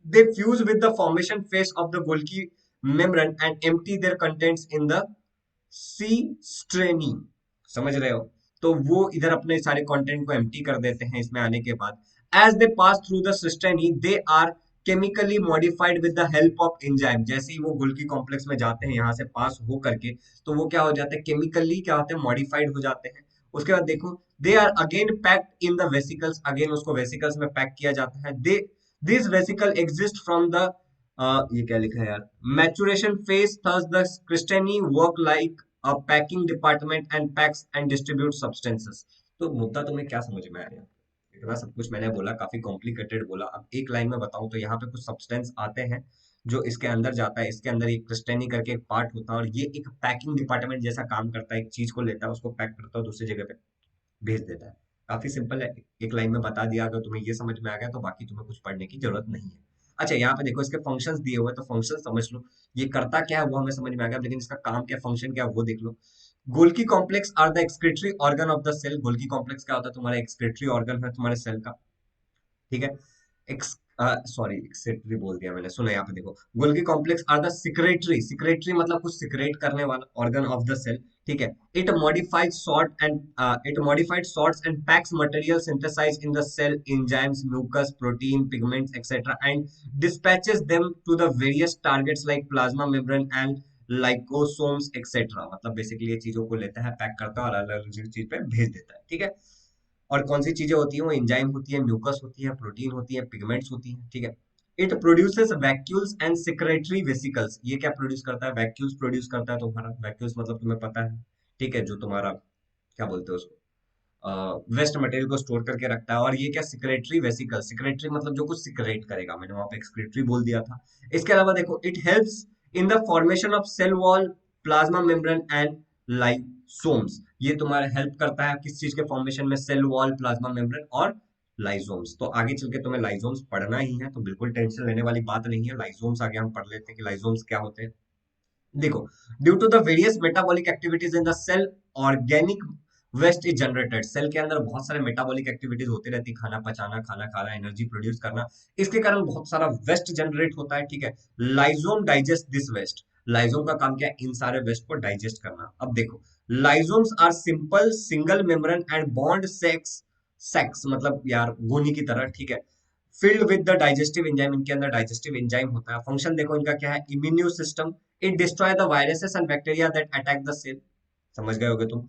They fuse with the formation face of the Golgi membrane and empty their contents in the cisternae. समझ रहे हो? तो वो इधर अपने सारे कंटेंट को एम्प्टी कर देते हैं इसमें आने के बाद। As they pass through the cisternae they are chemically modified with the help of enzyme. जैसे ही वो गोल्गी कॉम्प्लेक्स में जाते हैं यहाँ से पास हो करके, तो वो क्या हो जाते हैं? केमिकली क्या होते हैं? मॉडिफाइड हो जाते हैं। उसके बाद देखो, they are again packed in the vesicles. Again उसको वेसिकल्स में पैक किया जाता है। They this vesicle exist from the ये क्या लिखा है यार, मैचुरेशन फेज। थस द क्रिस्टेनी work like a packing department and packs and distributes substances। तो मुद्दा तुम्हें क्या समझ में आया? इतना सब कुछ मैंने बोला, काफी कॉम्प्लिकेटेड बोला। अब एक लाइन में बताऊं तो यहाँ पे कुछ सब्सटेंस आते हैं जो इसके अंदर जाता है। इसके अंदर एक क्रिस्टेनी करके एक पार्ट होता है और ये एक पैकिंग डिपार्टमेंट जैसा काम करता है। एक चीज को लेता है, उसको पैक करता है, दूसरी जगह पे भेज देता है। काफी सिंपल है, एक लाइन में बता दिया। अगर तुम्हें ये समझ में आ गया तो बाकी तुम्हें कुछ पढ़ने की जरूरत नहीं है। अच्छा, यहाँ पे देखो इसके फंक्शंस दिए हुए हैं, तो फंक्शन समझ लो। ये करता क्या है वो हमें समझ में आ गया, लेकिन इसका काम क्या, फंक्शन क्या है वो देख लो। Golgi complex are the excretory organ of the cell. Golgi complex क्या होता है, तुम्हारा एक्सक्रीटरी ऑर्गन है तुम्हारे सेल का। ठीक है। एक्स सॉरी, एक्सेटरी बोल दिया मैंने, सुनो यहाँ पे देखो। Golgi complex are the secretory, secretory मतलब कुछ सिक्रेट करने वाला ऑर्गन ऑफ द सेल। ठीक है। It modified sort and it modified sorts and packs material synthesize in the cell enzymes mucus protein pigments etcetera and dispatches them to the various targets like plasma membrane and lysosomes etcetera. मतलब basically ये चीजों को लेता है, pack करता है और अलग अलग चीज पे भेज देता है। ठीक है। और कौन सी चीजें होती हैं, वो एंजाइम होती है, म्यूकस होती है, प्रोटीन होती है, पिगमेंट्स होती हैं। ठीक है। It produces vacuoles and secretory vesicles. ये क्या प्रोड्यूस करता है, वैक्यूल्स प्रोड्यूस करता है तुम्हारा। वैक्यूल्स मतलब तुम्हें पता है, ठीक है, जो तुम्हारा क्या बोलते हैं उसको, वेस्ट मटेरियल को स्टोर करके रखता है। और ये क्या, सिक्रेटरी वेसिकल, सिक्रेटरी मतलब जो कुछ सिक्रेट करेगा, मैंने वहां पे एक्सक्रीटरी बोल दिया था। इसके अलावा देखो, it helps in the formation of cell wall plasma membrane and lysosomes. ये तुम्हारा हेल्प करता है किस चीज के फॉर्मेशन में, सेल वॉल प्लाज्मा मेम्ब्रेन और लाइसोम्स। तो आगे चल के तुम्हें लाइसोम्स पढ़ना ही है, तो बिल्कुल टेंशन लेने वाली बात नहीं है। लाइसोम्स आगे हम पढ़ लेते हैं कि लाइसोम्स क्या होते हैं। देखो, due to the various metabolic activities in the cell, organic waste is generated. Cell के अंदर बहुत सारे मेटाबॉलिक एक्टिविटीज होती रहती, खाना पचाना, खाना खाना, एनर्जी प्रोड्यूस करना। इसके कारण बहुत सारा वेस्ट जनरेट होता है। ठीक है। Lysosome digest this waste. Lysosome का काम क्या है, इन सारे वेस्ट को डाइजेस्ट करना। अब देखो, lysosomes are simple single membrane and bound sacs, sacs मतलब यार गोनी की तरह। ठीक है। Filled with the digestive enzyme, इनके अंदर डाइजेस्टिव एंजाइम होता है। फंक्शन देखो इनका क्या है, immune system. It destroy the viruses and bacteria that attack the cell. समझ गए होगे तुम।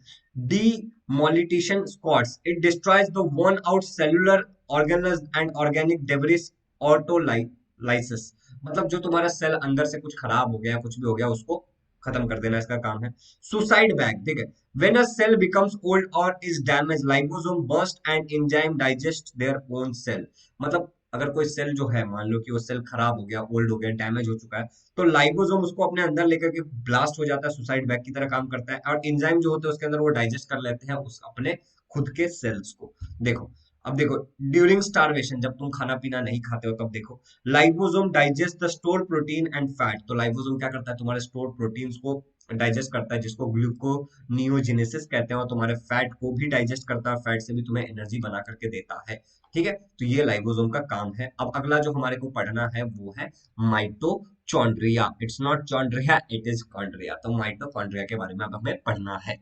Demolition squads, it destroys the worn out cellular organelles and organic debris. Autolysis मतलब जो तुम्हारा सेल अंदर से कुछ खराब हो गया, कुछ भी हो गया, उसको खत्म कर देना इसका काम है। सुसाइड बैग, ठीक है। When a cell becomes old or is damaged, liposome burst and enzyme digest their own cell। मतलब अगर कोई सेल जो है, मान लो कि वो सेल खराब हो गया, ओल्ड हो गया, डैमेज हो चुका है, तो लाइबोसोम उसको अपने अंदर लेकर के ब्लास्ट हो जाता है, सुसाइड बैग की तरह काम करता है। और एंजाइम जो होते हैं उसके अंदर वो डाइजेस्ट कर लेते हैं उस अपने खुद के सेल्स को। देखो, अब देखो, ड्यूरिंग स्टारवेशन, जब तुम खाना पीना नहीं खाते हो तब देखो, lysosome digest the store protein and fat. तो लाइबोसोम क्या करता है, तुम्हारे स्टोर प्रोटीन्स को डाइजेस्ट करता है, जिसको ग्लूकोनियोजेनेसिस कहते हैं, और तुम्हारे फैट को भी डाइजेस्ट करता है, फैट से भी तुम्हें एनर्जी बना करके देता है। ठीक है। तो ये लाइबोसोम का काम है। अब अगला जो हमारे को पढ़ना है वो है mitochondria. It's not chondria, it is chondria. तो माइटोकॉन्ड्रिया के बारे में अब हमें पढ़ना है।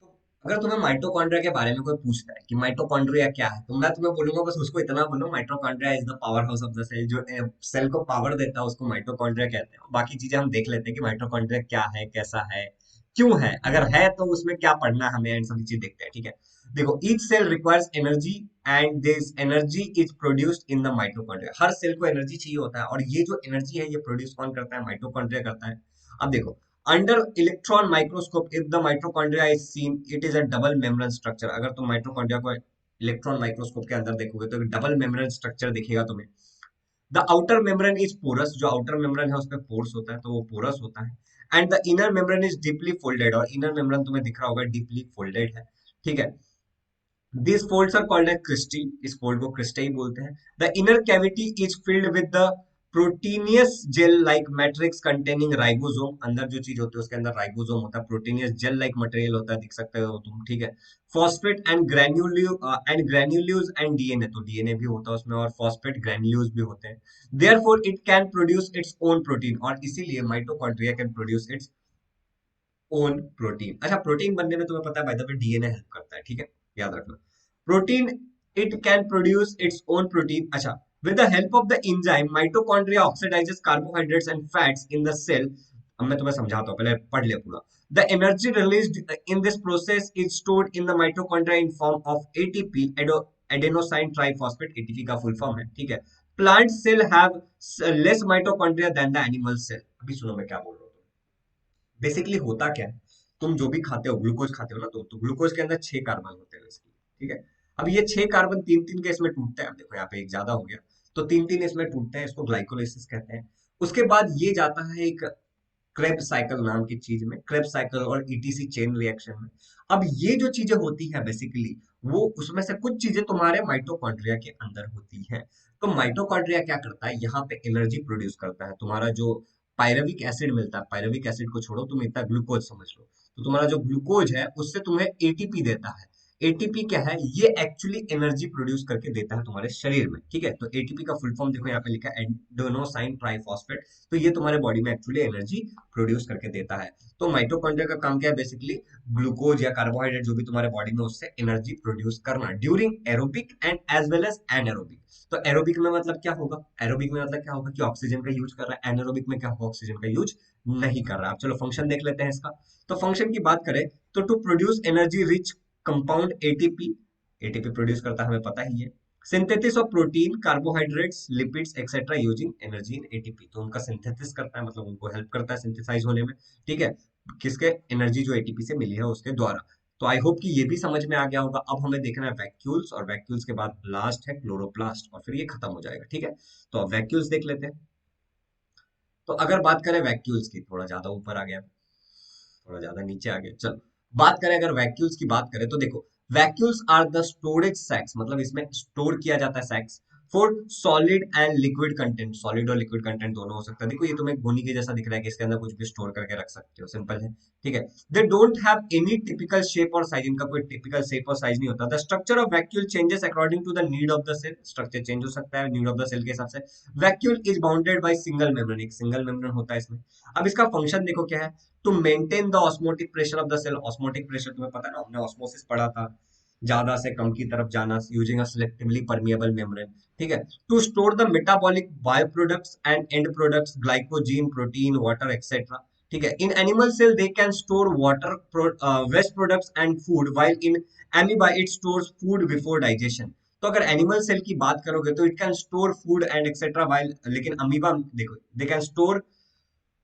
तो अगर तुम्हें माइटोकॉन्ड्रिया के बारे में कोई पूछता है कि माइटोकॉन्ड्रिया क्या है, तो मैं तुम्हें बोलूंगा बस उसको इतना बोलो, mitochondria is the power house of the cell. जो सेल को पावर देता है उसको माइटोकॉन्ड्रिया कहते हैं। बाकी चीजें हम देख लेते हैं कि माइटोकॉन्ड्रिया क्या है, कैसा है, क्यों है, अगर है तो उसमें क्या पढ़ना है हमें, एंड सभी चीज देखते हैं। ठीक है। देखो, each cell requires energy and this energy is produced in the mitochondria. हर सेल को एनर्जी चाहिए होता है, और ये जो एनर्जी है ये प्रोड्यूस कौन करता है, माइटोकॉन्ड्रिया करता है। अब देखो, under electron microscope if the mitochondria is seen, it is a double membrane structure. अगर तुम माइटोकॉन्ड्रिया को इलेक्ट्रॉन माइक्रोस्कोप के अंदर देखोगे तो एक डबल मेम्ब्रेन स्ट्रक्चर दिखेगा तुम्हें। The outer membrane is porous. जो आउटर मेम्ब्रेन है उसमें पोर्स होता है, तो वो पोरस होता है। And the inner membrane is deeply folded. और इनर मेम्ब्रेन तुम्हें दिख रहा होगा, डीपली फोल्डेड है। ठीक है। These folds are called as cristae. इस फोल्ड को क्रिस्टई बोलते हैं। The inner cavity is filled with the proteinous gel like matrix containing ribosome। अंदर जो चीज होती है उसके अंदर राइबोसोम होता है, प्रोटीनियस जेल लाइक मटेरियल होता है, दिख सकते हो तुम। ठीक है। Phosphate and granules and DNA. तो डीएनए भी होता है उसमें, और फॉस्फेट ग्रैन्यूल्यूज भी होते हैं। Therefore it can produce its own protein। और इसीलिए mitochondria can produce its own protein. अच्छा, प्रोटीन बनने में तुम्हें पता है by the way DNA help करता है। ठीक है, याद रखना। Protein, it can produce its own protein. अच्छा, with the help of the enzyme mitochondria oxidizes carbohydrates and fats in the cell। अब मैं तुम्हें समझाता हूँ, पहले पढ़ ले पूरा। The energy released in this process is stored in the mitochondria in form of ATP, adenosine triphosphate। ATP का फुल फॉर्म है। ठीक है। Plant cell have less mitochondria than the animal cell। अभी सुनो मैं क्या बोल रहा हूँ। बेसिकली होता क्या है, तुम जो भी खाते हो, ग्लूकोज खाते हो ना, तो ग्लूकोज के अंदर 6 कार्बन होते हैं इसकी। ठीक है। अब ये 6 कार्बन तीन तीन के इसमें टूटते हैं, अब देखो यहाँ पे एक ज्यादा हो गया, तो तीन तीन इसमें टूटते हैं, इसको ग्लाइकोलाइसिस कहते हैं। उसके बाद ये जाता है एक क्रेब्स साइकिल नाम की चीज में, क्रेब्स साइकिल और ईटीसी चेन रिएक्शन में। अब ये जो चीजें होती है बेसिकली, वो उसमें से कुछ चीजें तुम्हारे माइटोकॉन्ड्रिया के अंदर होती है। तो माइटोकॉन्ड्रिया क्या करता है, यहाँ पे एनर्जी प्रोड्यूस करता है। तुम्हारा जो पायरेविक एसिड मिलता है, पायरेविक एसिड को छोड़ो, तुम इतना ग्लूकोज समझ लो, तो तुम्हारा जो ग्लूकोज है उससे तुम्हें एटीपी देता है। एटीपी क्या है, ये एक्चुअली एनर्जी प्रोड्यूस करके देता है तुम्हारे शरीर में, ठीक है। तो एटीपी का फुल फॉर्म देखो यहाँ पे लिखा है, एडेनोसाइन ट्राइफॉस्फेट। तो ये तुम्हारे बॉडी में एक्चुअली एनर्जी प्रोड्यूस करके देता है। तो माइटोकॉन्ड्रिया का काम क्या है बेसिकली, ग्लूकोज या कार्बोहाइड्रेट जो भी तुम्हारे बॉडी में, उससे एनर्जी प्रोड्यूस करना during aerobic and as well as anaerobic. तो एरोबिक में मतलब क्या होगा, एरोबिक में मतलब क्या होगा कि ऑक्सीजन का यूज कर रहा है, एनएरोबिक में क्या होगा, ऑक्सीजन का यूज नहीं कर रहा है। अब चलो फंक्शन देख लेते हैं इसका। तो फंक्शन की बात करें, तो to produce energy rich compound ATP, ATP produce करता है हमें पता ही है। Synthesis of protein, carbohydrates, lipids etcetera using energy in ATP, तो उनका सिंथेसिस करता है, मतलब उनको हेल्प करता है सिंथेसाइज होने में, ठीक है, किसके, एनर्जी जो एटीपी से मिली है उसके द्वारा। तो आई होप कि ये भी समझ में आ गया होगा। अब हमें देखना है वैक्यूल्स, और वैक्यूल्स के बाद लास्ट है क्लोरोप्लास्ट, और फिर ये खत्म हो जाएगा, ठीक है। तो अब वैक्यूल्स देख लेते हैं। तो अगर बात करें वैक्यूल्स की, थोड़ा ज्यादा ऊपर आ गया, थोड़ा ज्यादा नीचे आ गया, चलो बात करें, अगर वैक्यूल्स की बात करें तो देखो, vacuoles are the storage sacs, मतलब इसमें स्टोर किया जाता है sacs for solid and liquid content, solid और लिक्विड कंटेंट दोनों हो सकता है। देखो ये तुम्हें गोनी के जैसा दिख रहा है कि इसके अंदर कुछ भी स्टोर करके रख सकते हो, सिंपल है, ठीक है। They don't have any typical shape और साइज, इनका कोई टिपिकल शेप और साइज नहीं होता। The structure of vacuole changes according to the need of the cell, structure change हो सकता है नीड ऑफ द सेल के हिसाब से। Vacuole is bounded by single membrane, एक सिंगल मेम्ब्रेन होता है इसमें। अब इसका फंक्शन देखो क्या है, to maintain the osmotic pressure of the cell, osmotic pressure तुम्हें पता है ना, हमने ऑस्मोसिस पढ़ा था, ज्यादा से कम की तरफ जाना, using a selectively permeable membrane, ठीक है। To store the metabolic by products and end products, glycogen, protein, water etcetera, ठीक है। In animal cell they can store water, waste products and food, while in amoeba it stores food before digestion. तो अगर animal cell की बात करोगे तो it can store food and etcetera, while, लेकिन amoeba देखो, दे कैन स्टोर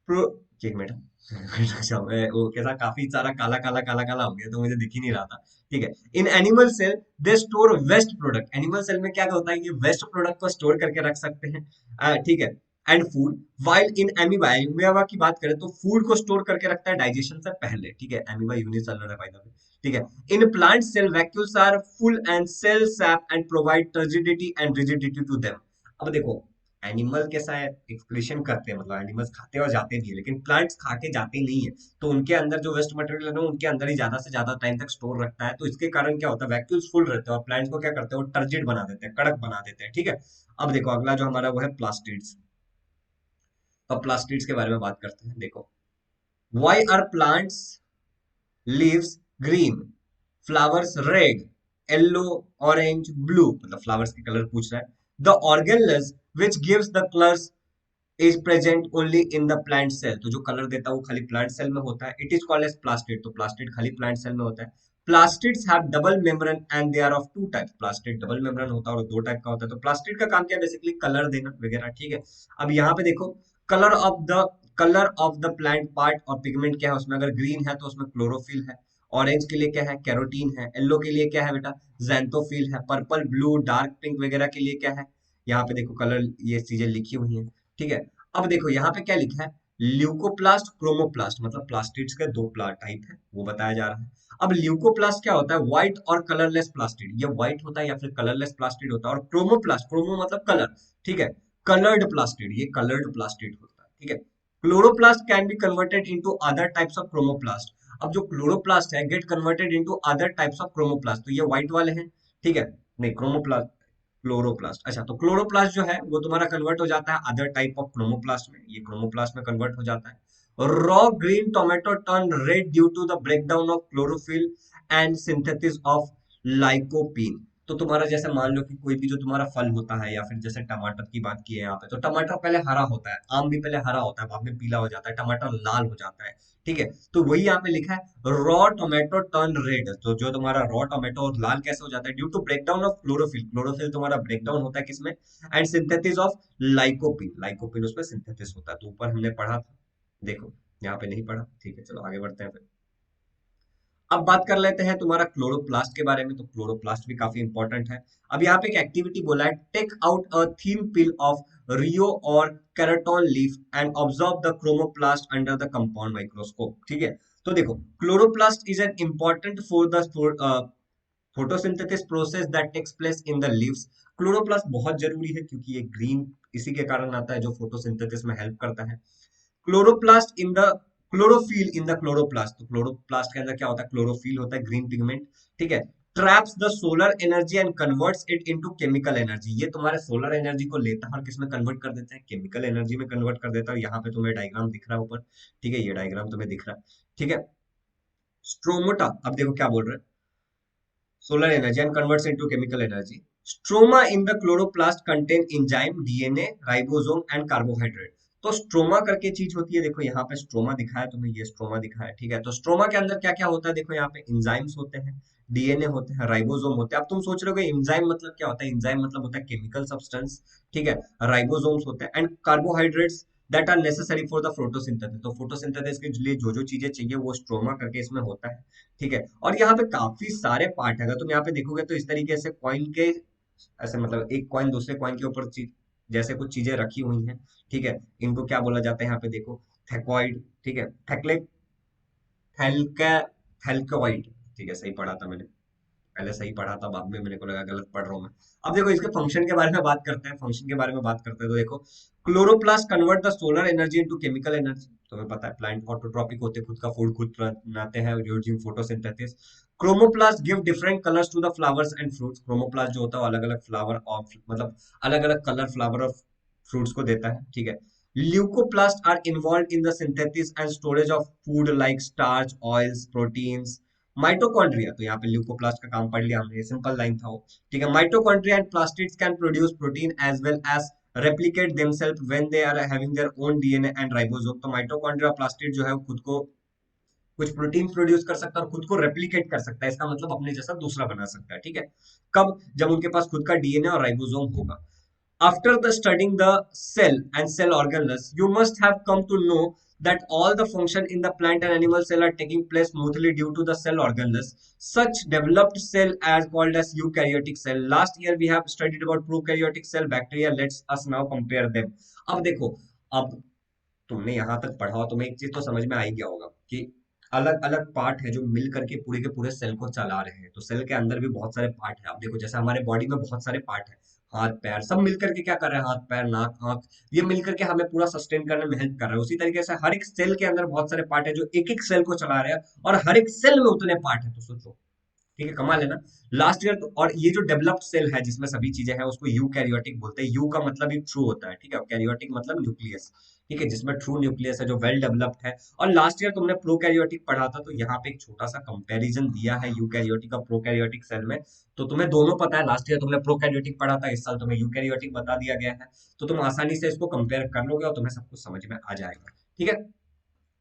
प्रो, एक minute अच्छा, मैं वो कैसा काफी सारा काला काला काला काला हो गया तो मुझे दिख ही नहीं रहा था, ठीक है। In animal cell they store waste product, animal cell में क्या होता है, ये वेस्ट प्रोडक्ट को स्टोर करके रख सकते हैं, ठीक है, and food. While in amoeba, amoeba की बात करें तो फूड को स्टोर करके रखता है डाइजेशन से पहले, ठीक है, एमीबा यूनिसेलुलर है बाय द वे, ठीक है। In plant cell vacuoles are full and cell sap and provide turgidity and rigidity to them. अब देखो, एनिमल कैसा है, एक्सक्रीशन करते हैं, मतलब एनिमल्स खाते हैं और जाते भी है, लेकिन प्लांट्स खा के जाते नहीं है। तो उनके अंदर जो वेस्ट मटेरियल है ना, उनके अंदर ही ज्यादा से ज्यादा टाइम तक स्टोर रखता है। तो इसके कारण क्या होता है, वैक्यूल्स फुल रहते हैं और प्लांट्स को क्या करते हैं, वो टर्जिड बना देते हैं, कड़क बना देते हैं, ठीक है। अब देखो अगला जो हमारा वो है प्लास्टिड्स। तो प्लास्टिड्स के बारे में बात करते हैं, देखो, why are plants leaves green, flowers red, yellow, orange, blue, मतलब फ्लावर्स के कलर पूछ रहा है। The organelles which gives the colours is present only in the plant cell, तो जो कलर देता है वो खाली प्लांट सेल में होता है। It is called as plastid, तो प्लास्टिड खाली प्लांट सेल में होता है। Plastids have double membrane and they are of two type, plastid double membrane होता है और दो टाइप का होता है। तो प्लास्टिड का काम क्या है, बेसिकली कलर देना वगैरह, ठीक है। अब यहाँ पे देखो, colour of the, colour of the plant part और पिगमेंट क्या है उसमें, अगर ग्रीन है तो उसमें क्लोरोफिल है, ऑरेंज के लिए क्या है, कैरोटीन है, येलो के लिए क्या है बेटा, जैंथोफिल है, पर्पल, ब्लू, डार्क पिंक वगैरह के लिए क्या है, यहाँ पे देखो कलर, ये चीजें लिखी हुई हैं, ठीक है। अब देखो यहाँ पे क्या लिखा है, ल्यूकोप्लास्ट, क्रोमोप्लास्ट, मतलब प्लास्टिड्स के दो टाइप है वो बताया जा रहा है। अब ल्यूकोप्लास्ट क्या होता है, व्हाइट और कलरलेस प्लास्टिड, ये व्हाइट होता है या फिर कलरलेस प्लास्टिड होता है। और क्रोमोप्लास्ट, क्रोमो मतलब कलर, ठीक है, कलर्ड प्लास्टिड, ये कलर्ड प्लास्टिड होता है, ठीक है। Chloroplast can be converted into other types of chromoplast. अब जो क्लोरोप्लास्ट है get converted into other types of chromoplast, तो ये व्हाइट वाले हैं, ठीक है, नहीं क्रोमोप्लास्ट, क्लोरोप्लास्ट, अच्छा, तो क्लोरोप्लास्ट जो है वो तुम्हारा कन्वर्ट हो जाता है अदर टाइप ऑफ क्रोमोप्लास्ट में, ये क्रोमोप्लास्ट में कन्वर्ट हो जाता है। Raw green tomato turn red due to the breakdown of chlorophyll and synthesis of lycopene. तो तुम्हारा जैसे मान लो कि कोई भी जो तुम्हारा फल होता है, या फिर जैसे टमाटर की बात की है यहाँ पे, तो टमाटर पहले हरा होता है, आम भी पहले हरा होता है, बाद में पीला हो जाता है, टमाटर लाल हो जाता है, ठीक है। तो वही यहाँ पे लिखा है, रॉ टोमेटो टर्न रेड, तो जो तुम्हारा रॉ टोमेटो लाल कैसे हो जाता है, due to breakdown of chlorophyll, chlorophyll तुम्हारा ब्रेकडाउन होता है किसमें, and synthesis of lycopene, lycopene उसमें सिंथेसिस होता है। तो ऊपर हमने पढ़ा था, देखो यहाँ पे नहीं पढ़ा, ठीक है, चलो आगे बढ़ते हैं फिर। अब बात कर लेते हैं तुम्हारा क्लोरोप्लास्ट के बारे में। तो क्लोरोप्लास्ट भी काफी इंपॉर्टेंट है। अब यहाँ पे एक एक्टिविटी बोला है, take out a thin peel of rhoeo और croton leaf and observe the chromoplast under the compound microscope. ठीक है, तो देखो chloroplast is an important for the photosynthesis process that takes place in the leaves. Chloroplast बहुत जरूरी है क्योंकि ये ग्रीन इसी के कारण आता है जो फोटोसिंथेसिस में हेल्प करता है। Chloroplast in the chlorophyll in the chloroplast. तो क्लोरोप्लास्ट के अंदर क्या होता है, क्लोरोफिल होता है, ग्रीन पिगमेंट। ठीक है, traps the solar energy and converts it into chemical energy. ये तुम्हारे सोलर एनर्जी को लेता है और किसमें कन्वर्ट कर देता है, केमिकल एनर्जी में कन्वर्ट कर देता है। यहाँ पे तुम्हें डायग्राम दिख रहा है ऊपर। ठीक है, ये डायग्राम तुम्हें दिख रहा है। ठीक है, स्ट्रोमोटा, अब देखो क्या बोल रहे हैं, solar energy and converts into chemical energy. Stroma in the chloroplast contain enzyme, DNA, ribosome and carbohydrate. तो स्ट्रोमा करके चीज होती है, देखो यहाँ पे स्ट्रोमा दिखाया तुम्हें, ये स्ट्रोमा दिखाया। ठीक है, तो स्ट्रोमा के अंदर क्या क्या होता है, देखो यहाँ पे इंजाइम्स होते हैं, डीएनए होते हैं, राइबोसोम होते हैं। अब तुम सोच रहे हो इंजाइम मतलब क्या होता है, इंजाइम मतलब होता है केमिकल सब्सटेंस। ठीक है, राइबोसोम्स होते हैं and carbohydrates that are necessary for the photosynthesis. तो फोटोसिंथेसिस के लिए जो जो चीजें चाहिए वो स्ट्रोमा करके इसमें होता है। ठीक है, और यहाँ पे काफी सारे पार्ट है। अगर तुम यहाँ पे देखोगे तो इस तरीके से कॉइन के ऐसे मतलब एक कॉइन दूसरे कॉइन के ऊपर जैसे कुछ चीजें रखी हुई हैं। ठीक है, इनको क्या बोला जाता है, यहाँ पे देखो थेकॉइड। ठीक है, थैक्ले थैल्का थैल्कोइड। ठीक है, सही पढ़ा था मैंने, पहले सही पढ़ा था, बाद में मेरे को लगा गलत पढ़ रहा हूँ मैं। अब देखो इसके फंक्शन के बारे में बात करते हैं, फंक्शन के बारे में बात करते हैं। तो देखो chloroplast convert the solar energy into chemical energy. तुम्हें पता है प्लांट ऑटोट्रॉपिक होते हैं, खुद का फूड खुद बनाते हैं using photosynthesis. Chromoplast give different colours to the flowers and fruits. Chromoplast जो होता है अलग अलग फ्लावर ऑफ मतलब अलग अलग कलर फ्लावर और फ्रूट्स को देता है। ठीक है, leucoplast are involve in the synthesis and storage of food like starch, oils, proteins. Mitochondria, तो यहाँ पे ल्यूकोप्लास्ट का काम पढ़ लिया हमने, सिंपल लाइन था वो। ठीक है, mitochondria and plastids can produce protein as well as replicate themselves when they are having their own DNA and ribosome। तो माइटोकॉन्ड्रिया प्लास्टिड जो है वो खुद को कुछ प्रोटीन प्रोड्यूस कर सकता है और खुद को रेप्लिकेट कर सकता है, इसका मतलब अपने जैसा दूसरा बना सकता है। ठीक है, कब, जब उनके पास खुद का डीएनए और राइबोसोम होगा। After the studying the cell and cell organelles, you must have come to know that all the function in the plant and animal cell are taking place smoothly due to the cell organelles. Such developed cell as called as eukaryotic cell. Last year we have studied about prokaryotic cell bacteria. Let's us now compare them. अब देखो, अब तुमने यहां तक पढ़ा हो तुम्हें एक चीज तो समझ में आ ही गया होगा कि अलग अलग पार्ट है जो मिल करके पूरे के पूरे सेल को चला रहे हैं। तो सेल के अंदर भी बहुत सारे पार्ट है। अब देखो जैसे हमारे बॉडी में बहुत सारे पार्ट है, हाथ पैर सब मिल करके क्या कर रहे हैं, हाथ पैर नाक आंख, ये मिल करके हमें पूरा सस्टेन करने में हेल्प कर रहा है। उसी तरीके से हर एक सेल के अंदर बहुत सारे पार्ट है जो एक एक सेल को चला रहे हैं, और हर एक सेल में उतने पार्ट है। तो सोचो, ठीक है, कमाल है ना। लास्ट ईयर तो, और ये जो डेवलप्ड सेल है जिसमें सभी चीजें हैं उसको यू कैरियोटिक बोलते हैं। यू का मतलब ही ट्रू होता है। ठीक है, कैरियोटिक मतलब न्यूक्लियस। ठीक है, जिसमें ट्रू न्यूक्लियस है जो वेल डेवलप्ड है। और लास्ट ईयर तुमने प्रोकैरियोटिक पढ़ा था, तो यहाँ पे एक छोटा सा कंपैरिजन दिया है यूकैरियोटिक और प्रोकैरियोटिक सेल में। तो तुम्हें दोनों पता है, लास्ट ईयर तुमने प्रोकैरियोटिक पढ़ा था, इस साल तुम्हें यूकैरियोटिक बता दिया गया है। तो तुम आसानी से इसको कंपेयर कर लोगे और तुम्हें सब कुछ समझ में आ जाएगा। ठीक है,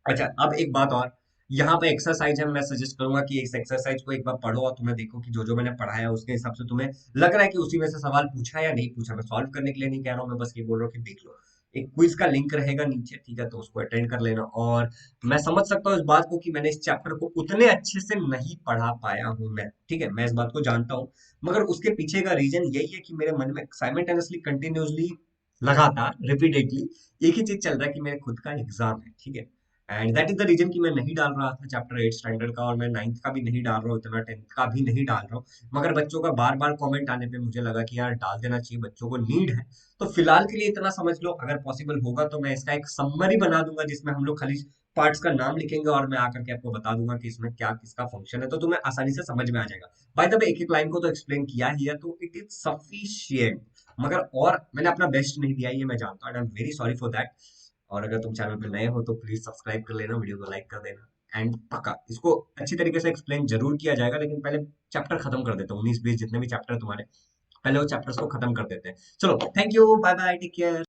अच्छा अब एक बात और, यहाँ पे एक्सरसाइज है, मैं सजेस्ट करूंगा कि इस एक्सरसाइज को एक बार पढ़ो और तुम्हें देखो कि जो जो मैंने पढ़ाया है उसके हिसाब से तुम्हें लग रहा है कि उसी में से सवाल पूछा है या नहीं पूछा। मैं सॉल्व करने के लिए नहीं कह रहा हूँ, मैं बस ये बोल रहा हूँ कि देख लो। एक क्विज का लिंक रहेगा नीचे, ठीक है, तो उसको अटेंड कर लेना। और मैं समझ सकता हूँ इस बात को कि मैंने इस चैप्टर को उतने अच्छे से नहीं पढ़ा पाया हूँ मैं। ठीक है, मैं इस बात को जानता हूँ, मगर उसके पीछे का रीजन यही है कि मेरे मन में साइमल्टेनियसली कंटिन्यूअसली लगातार रिपीटेडली एक ही चीज चल रहा है कि मेरे खुद का एग्जाम है। ठीक है, and that is the reason कि मैं नहीं डाल रहा था चैप्टर 8 स्टैंडर्ड का, और मैं 9th का भी नहीं डाल रहा हूँ, इतना 10th का भी नहीं डाल रहा हूँ। मगर बच्चों का बार बार कमेंट आने पे मुझे लगा कि यार डाल देना चाहिए, बच्चों को नीड है। तो फिलहाल के लिए इतना समझ लो, अगर पॉसिबल होगा तो मैं इसका एक समरी बना दूंगा जिसमें हम लोग खाली पार्ट्स का नाम लिखेंगे और मैं आकर के आपको बता दूंगा कि इसमें क्या किसका फंक्शन है, तो तुम्हें आसानी से समझ में आ जाएगा। बाय द वे एक एक लाइन को तो एक्सप्लेन किया ही है, तो इट इज सफिशियंट। मगर और मैंने अपना बेस्ट नहीं दिया, ये मैं जानता हूँ, I am very sorry for that. और अगर तुम चैनल पे नए हो तो प्लीज सब्सक्राइब कर लेना, वीडियो को लाइक कर देना। एंड पक्का इसको अच्छी तरीके से एक्सप्लेन जरूर किया जाएगा, लेकिन पहले चैप्टर खत्म कर देता हूँ, 19-20 जितने भी चैप्टर तुम्हारे, पहले वो चैप्टर्स को खत्म कर देते हैं। चलो, thank you, bye bye, take care.